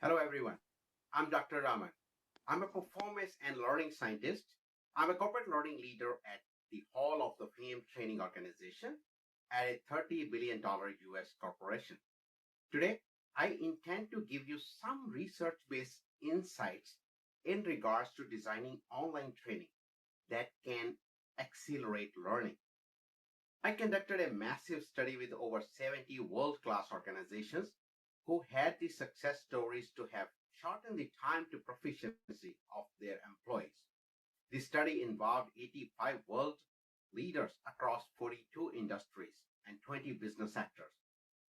Hello, everyone. I'm Dr. Raman. I'm a performance and learning scientist. I'm a corporate learning leader at the Hall of the Fame training organization at a $30 billion US corporation. Today, I intend to give you some research based insights in regards to designing online training that can accelerate learning. I conducted a massive study with over 70 world class organizations who had the success stories to have shortened the time to proficiency of their employees. The study involved 85 world leaders across 42 industries and 20 business sectors.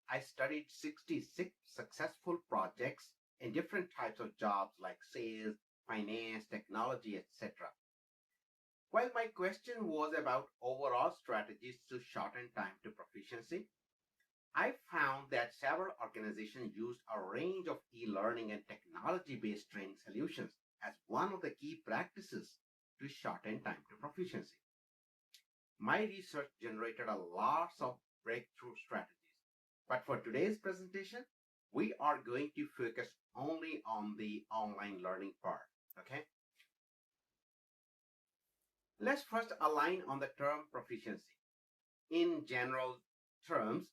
I studied 66 successful projects in different types of jobs like sales, finance, technology, etc. While my question was about overall strategies to shorten time to proficiency, I found that several organizations used a range of e-learning and technology-based training solutions as one of the key practices to shorten time to proficiency. My research generated a lot of breakthrough strategies, but for today's presentation, we are going to focus only on the online learning part, okay? Let's first align on the term proficiency. In general terms,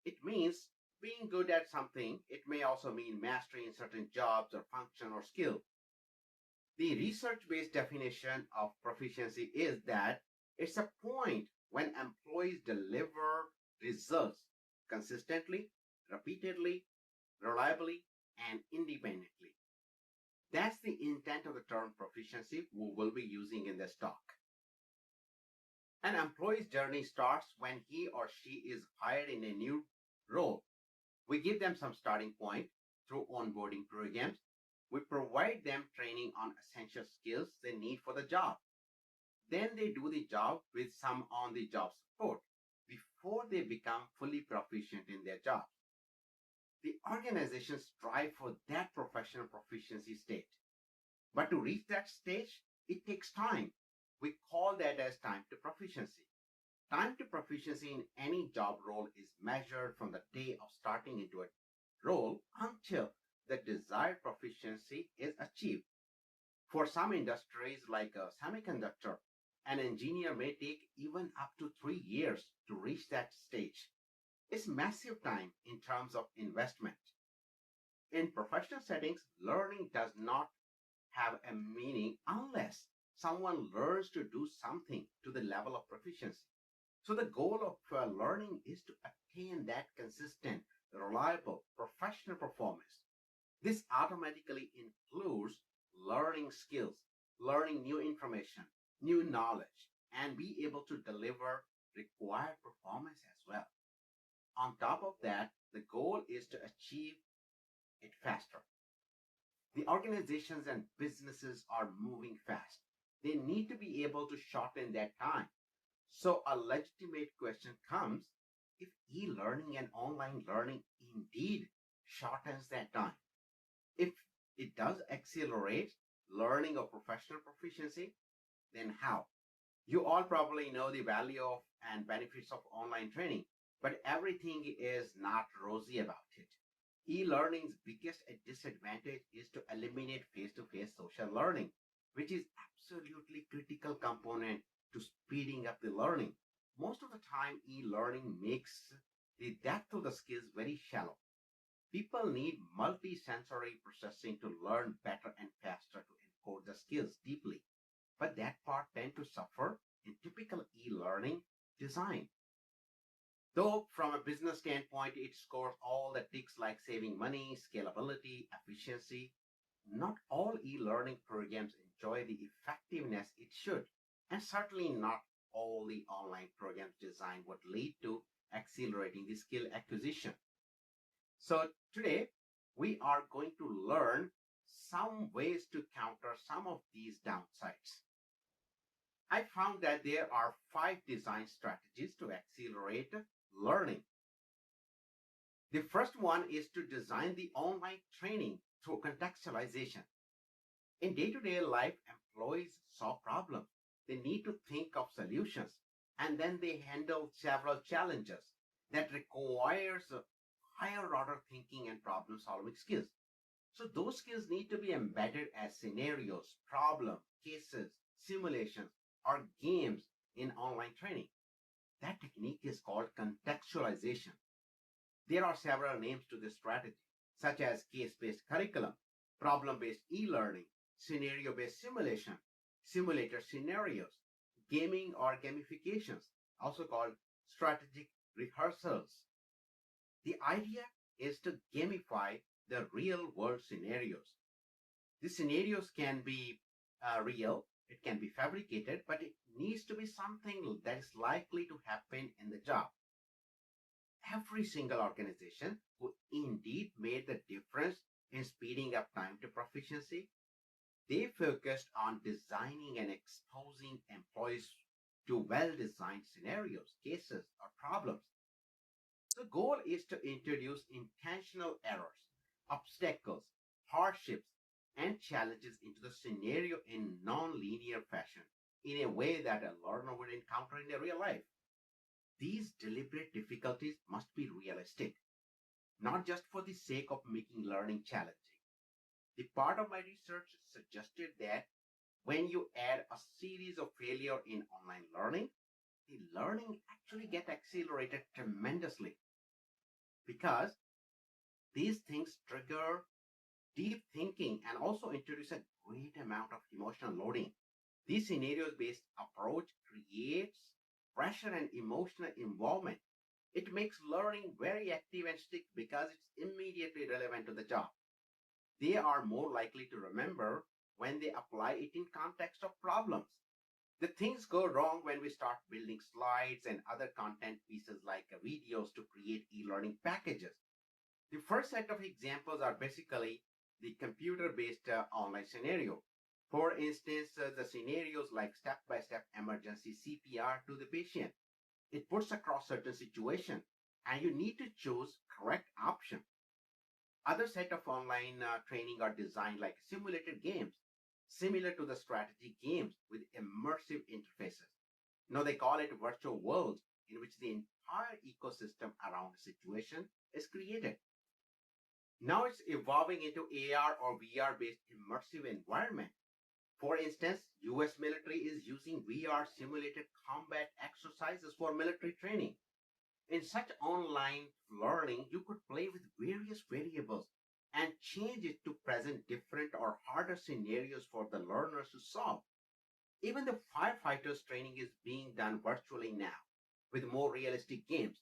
it means being good at something. It may also mean mastery in certain jobs or function or skill. The research-based definition of proficiency is that it's a point when employees deliver results consistently, repeatedly, reliably, and independently. That's the intent of the term proficiency we will be using in this talk. An employee's journey starts when he or she is hired in a new role. We give them some starting point through onboarding programs. We provide them training on essential skills they need for the job. Then they do the job with some on-the-job support before they become fully proficient in their job. The organizations strive for that professional proficiency state. But to reach that stage, it takes time. We call that as time to proficiency. Time to proficiency in any job role is measured from the day of starting into a role until the desired proficiency is achieved. For some industries like a semiconductor, an engineer may take even up to 3 years to reach that stage. It's massive time in terms of investment. In professional settings, learning does not have a meaning unless someone learns to do something to the level of proficiency. So the goal of learning is to attain that consistent, reliable, professional performance. This automatically includes learning skills, learning new information, new knowledge, and be able to deliver required performance as well. On top of that, the goal is to achieve it faster. The organizations and businesses are moving fast. They need to be able to shorten that time. So a legitimate question comes, if e-learning and online learning indeed shortens that time, if it does accelerate learning or professional proficiency, then how? You all probably know the value of and benefits of online training, but everything is not rosy about it. E-learning's biggest disadvantage is to eliminate face-to-face social learning, which is absolutely critical component to speeding up the learning. Most of the time, e-learning makes the depth of the skills very shallow. People need multi-sensory processing to learn better and faster to encode the skills deeply. But that part tends to suffer in typical e-learning design. Though from a business standpoint, it scores all the ticks like saving money, scalability, efficiency. Not all e-learning programs enjoy the effectiveness it should, and certainly not all the online programs designed would lead to accelerating the skill acquisition. So today, we are going to learn some ways to counter some of these downsides. I found that there are 5 design strategies to accelerate learning. The first one is to design the online training through contextualization. In day-to-day life, employees solve problems. They need to think of solutions, and then they handle several challenges that requires higher order thinking and problem solving skills. So those skills need to be embedded as scenarios, problems, cases, simulations, or games in online training. That technique is called contextualization. There are several names to this strategy, such as case-based curriculum, problem-based e-learning, scenario-based simulation, simulator scenarios, gaming or gamifications, also called strategic rehearsals. The idea is to gamify the real-world scenarios. The scenarios can be real, it can be fabricated, but it needs to be something that is likely to happen in the job. Every single organization who indeed made the difference in speeding up time to proficiency, they focused on designing and exposing employees to well-designed scenarios, cases, or problems. The goal is to introduce intentional errors, obstacles, hardships, and challenges into the scenario in non-linear fashion in a way that a learner would encounter in their real life. These deliberate difficulties must be realistic, not just for the sake of making learning challenging. The part of my research suggested that when you add a series of failure in online learning, the learning actually get accelerated tremendously because these things trigger deep thinking and also introduce a great amount of emotional loading. This scenario based approach creates pressure and emotional involvement. It makes learning very active and stick because it's immediately relevant to the job. They are more likely to remember when they apply it in context of problems. The things go wrong when we start building slides and other content pieces like videos to create e-learning packages. The first set of examples are basically the computer-based online scenario. For instance, the scenarios like step-by-step emergency CPR to the patient. It puts across certain situation and you need to choose correct option. Other set of online training are designed like simulated games, similar to the strategy games with immersive interfaces. Now they call it virtual worlds in which the entire ecosystem around the situation is created. Now it's evolving into AR or VR based immersive environment. For instance, US military is using VR simulated combat exercises for military training. In such online learning, you could play with various variables and change it to present different or harder scenarios for the learners to solve. Even the firefighters training is being done virtually now with more realistic games.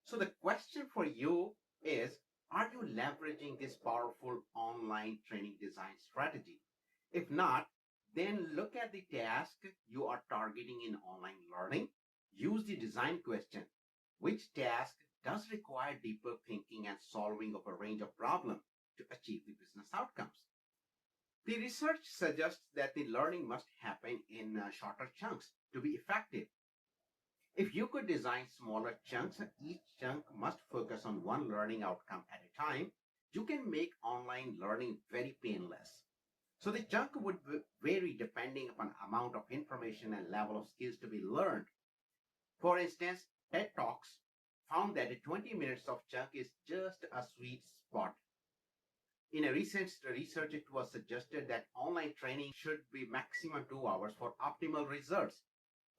So the question for you is, are you leveraging this powerful online training design strategy? If not, then look at the task you are targeting in online learning. Use the design question. Which task does require deeper thinking and solving of a range of problems to achieve the business outcomes? The research suggests that the learning must happen in shorter chunks to be effective. If you could design smaller chunks, each chunk must focus on one learning outcome at a time, you can make online learning very painless. So the chunk would vary depending upon amount of information and level of skills to be learned. For instance, TED Talks found that a 20 minutes of chunk is just a sweet spot. In a recent research, it was suggested that online training should be maximum 2 hours for optimal results.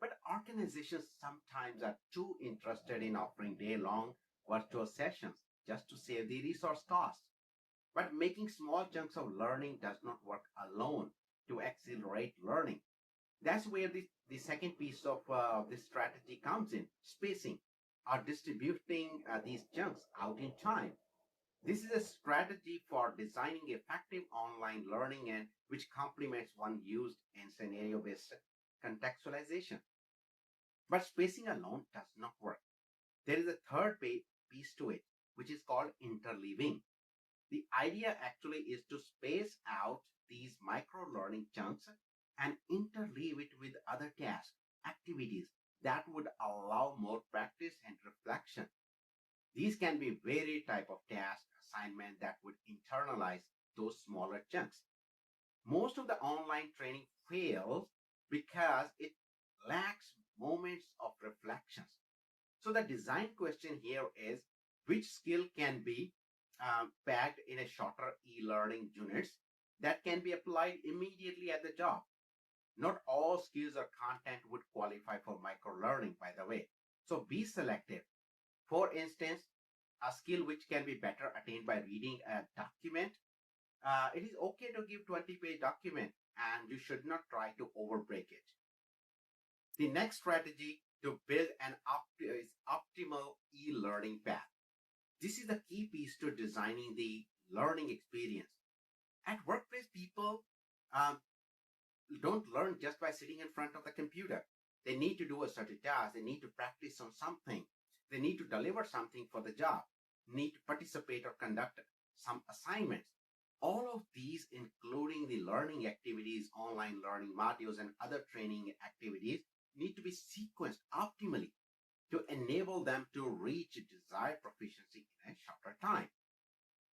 But organizations sometimes are too interested in offering day-long virtual sessions just to save the resource costs. But making small chunks of learning does not work alone to accelerate learning. That's where the second piece of this strategy comes in, spacing or distributing these chunks out in time. This is a strategy for designing effective online learning and which complements one used in scenario-based contextualization. But spacing alone does not work. There is a third piece to it, which is called interleaving. The idea actually is to space out these micro learning chunks and interleave it with other tasks, activities that would allow more practice and reflection. These can be varied type of task assignment that would internalize those smaller chunks. Most of the online training fails because it lacks moments of reflections. So the design question here is which skill can be packed in a shorter e-learning units that can be applied immediately at the job. Not all skills or content would qualify for micro-learning, by the way. So be selective. For instance, a skill which can be better attained by reading a document, it is okay to give 20-page document and you should not try to overbreak it. The next strategy to build an optimal e-learning path. This is the key piece to designing the learning experience. At workplace, people um, don't learn just by sitting in front of the computer. They need to do a certain task. They need to practice on something. They need to deliver something for the job, need to participate or conduct some assignments. All of these, including the learning activities, online learning modules, and other training activities, need to be sequenced optimally to enable them to reach desired proficiency in a shorter time.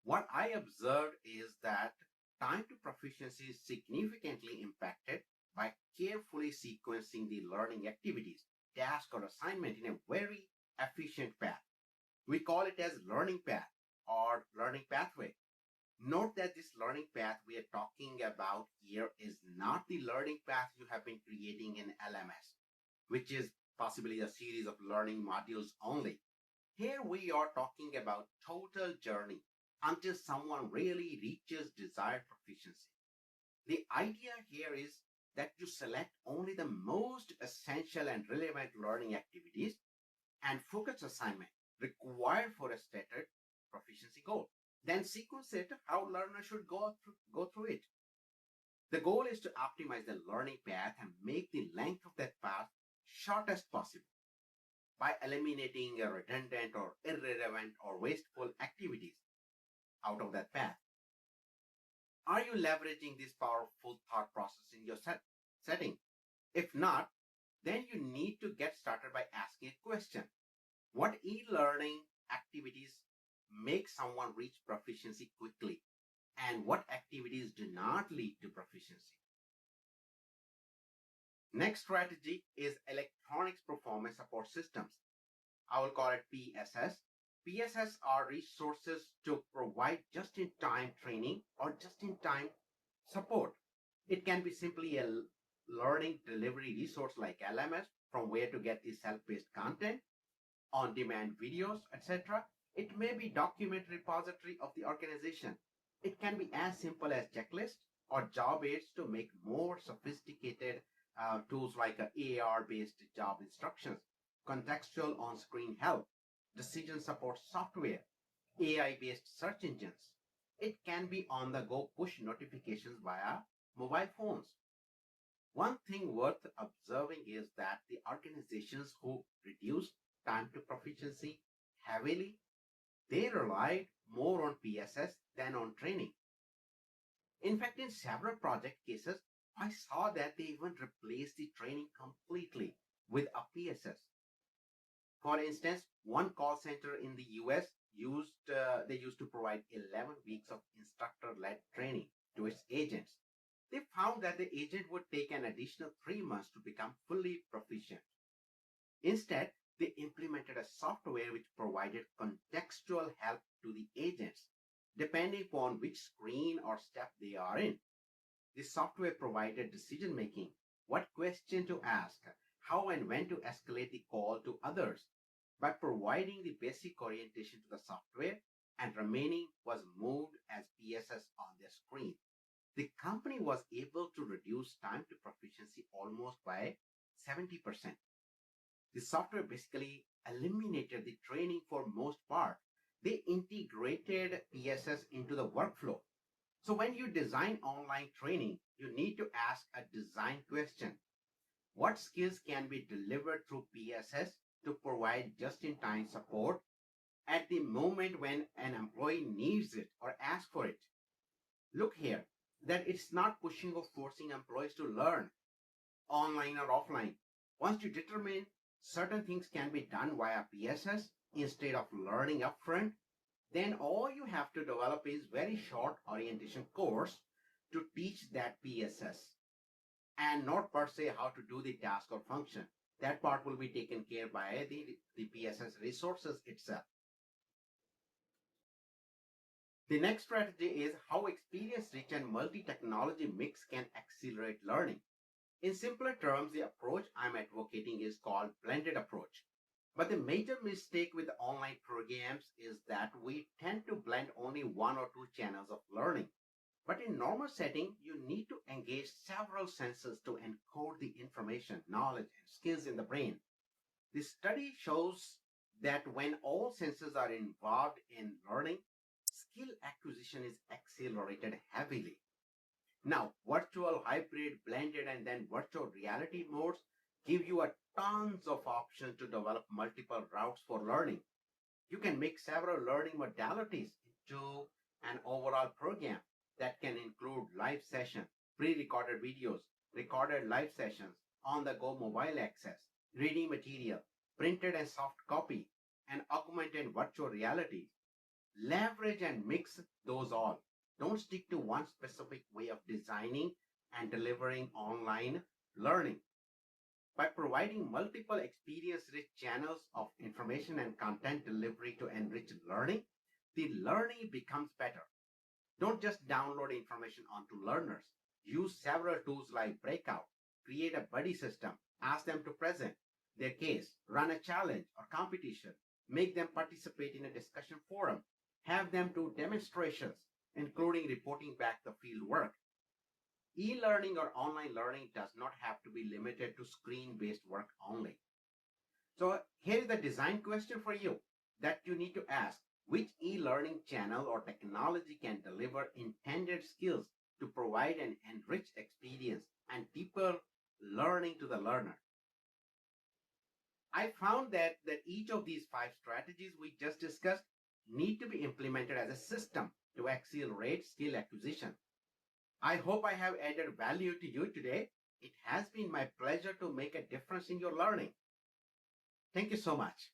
What I observed is that time to proficiency is significantly impacted by carefully sequencing the learning activities, task, or assignment in a very efficient path. We call it as learning path or learning pathway. Note that this learning path we are talking about here is not the learning path you have been creating in LMS, which is possibly a series of learning modules only. Here we are talking about total journey until someone really reaches desired proficiency. The idea here is that you select only the most essential and relevant learning activities and focus assignment required for a stated proficiency goal. Then sequence it how learners should go through it. The goal is to optimize the learning path and make the length of that path short as possible by eliminating redundant or irrelevant or wasteful activities out of that path. Are you leveraging this powerful thought process in your setting? If not, then you need to get started by asking a question. What e-learning activities make someone reach proficiency quickly? And what activities do not lead to proficiency? Next strategy is electronics performance support systems. I will call it PSS. PSS are resources to provide just-in-time training or just-in-time support. It can be simply a learning delivery resource like LMS, from where to get the self-paced content, on-demand videos, etc. It may be document repository of the organization. It can be as simple as checklists or job aids to make more sophisticated tools like AR-based job instructions, contextual on-screen help, decision support software, AI-based search engines. It can be on-the-go push notifications via mobile phones. One thing worth observing is that the organizations who reduce time to proficiency heavily, they relied more on PSS than on training. In fact, in several project cases, I saw that they even replaced the training completely with a PSS. For instance, one call center in the US used to provide 11 weeks of instructor-led training to its agents. They found that the agent would take an additional 3 months to become fully proficient. Instead, they implemented a software which provided contextual help to the agents, depending upon which screen or step they are in. This software provided decision making, what question to ask, how and when to escalate the call to others. By providing the basic orientation to the software, and remaining was moved as PSS on their screen. The company was able to reduce time to proficiency almost by 70%. The software basically eliminated the training for most part. They integrated PSS into the workflow. So when you design online training, you need to ask a design question. What skills can be delivered through PSS to provide just-in-time support at the moment when an employee needs it or asks for it? Look here, that it's not pushing or forcing employees to learn online or offline. Once you determine certain things can be done via PSS instead of learning upfront, then all you have to develop is very short orientation course to teach that PSS, and not per se how to do the task or function. That part will be taken care by the PSS resources itself. The next strategy is how experience rich and multi technology mix can accelerate learning. In simpler terms, the approach I'm advocating is called blended approach. But the major mistake with online programs is that we tend to blend only one or two channels of learning. But in normal setting, you need to engage several senses to encode the information, knowledge, and skills in the brain. The study shows that when all senses are involved in learning, skill acquisition is accelerated heavily. Now, virtual, hybrid, blended, and then virtual reality modes give you a tons of options to develop multiple routes for learning. You can make several learning modalities into an overall program that can include live sessions, pre-recorded videos, recorded live sessions, on-the-go mobile access, reading material, printed and soft copy, and augmented virtual reality. Leverage and mix those all. Don't stick to one specific way of designing and delivering online learning. By providing multiple experience rich channels of information and content delivery to enrich learning, the learning becomes better. Don't just download information onto learners. Use several tools like Breakout, create a buddy system, ask them to present their case, run a challenge or competition, make them participate in a discussion forum, have them do demonstrations, including reporting back the field work. E-learning or online learning does not have to be limited to screen-based work only. So here is the design question for you that you need to ask. Which e-learning channel or technology can deliver intended skills to provide an enriched experience and deeper learning to the learner? I found that each of these five strategies we just discussed need to be implemented as a system to accelerate skill acquisition. I hope I have added value to you today. It has been my pleasure to make a difference in your learning. Thank you so much.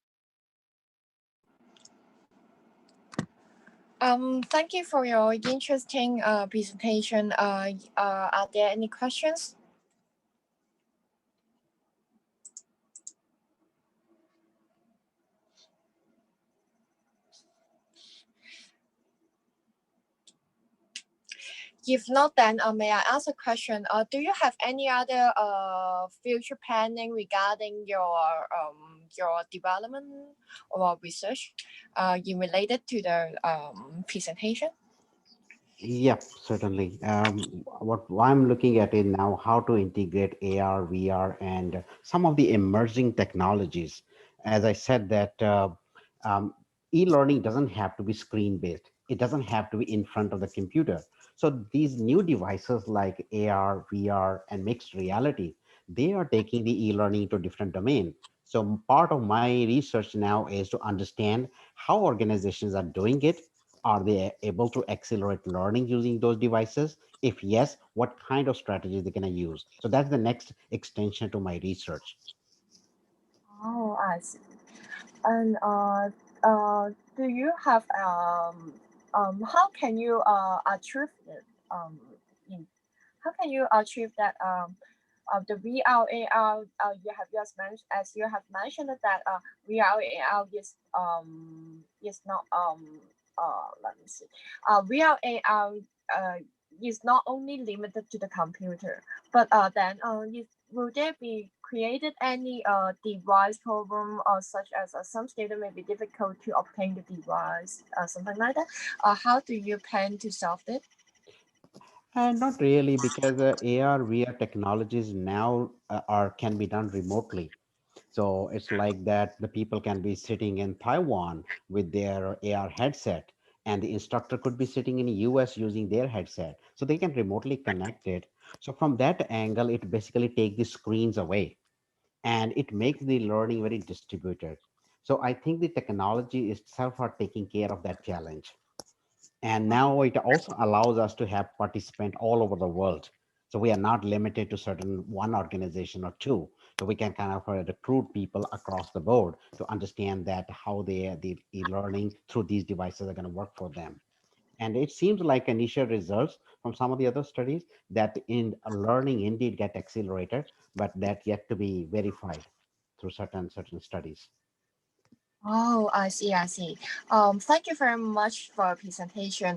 Thank you for your interesting presentation. Are there any questions? If not, then may I ask a question? Do you have any other future planning regarding your development or research in related to the presentation? Yep, certainly. What I'm looking at is now how to integrate AR, VR, and some of the emerging technologies. As I said, that um, e-learning doesn't have to be screen-based. It doesn't have to be in front of the computer. So these new devices like AR, VR, and mixed reality, they are taking the e-learning to different domain. So part of my research now is to understand how organizations are doing it. Are they able to accelerate learning using those devices? If yes, what kind of strategies they're going to use? So that's the next extension to my research. Oh, I see. And do you have how can you achieve it in how can you achieve that the VR AR you have just mentioned as you have mentioned that VR AR is not let me see VR AR is not only limited to the computer but then will there be created any device problem or such as some student may be difficult to obtain the device something like that how do you plan to solve it? And not really, because AR, VR technologies now are can be done remotely. So it's like that the people can be sitting in Taiwan with their AR headset, and the instructor could be sitting in the US using their headset. So they can remotely connect it. So from that angle, it basically takes the screens away and it makes the learning very distributed. So I think the technology itself are taking care of that challenge. And now it also allows us to have participants all over the world. So we are not limited to certain one organization or two. So we can kind of recruit people across the board to understand that how the e-learning through these devices are going to work for them. And it seems like initial results from some of the other studies that in learning indeed get accelerated, but that yet to be verified through certain studies. Oh, I see, I see. Thank you very much for your presentation.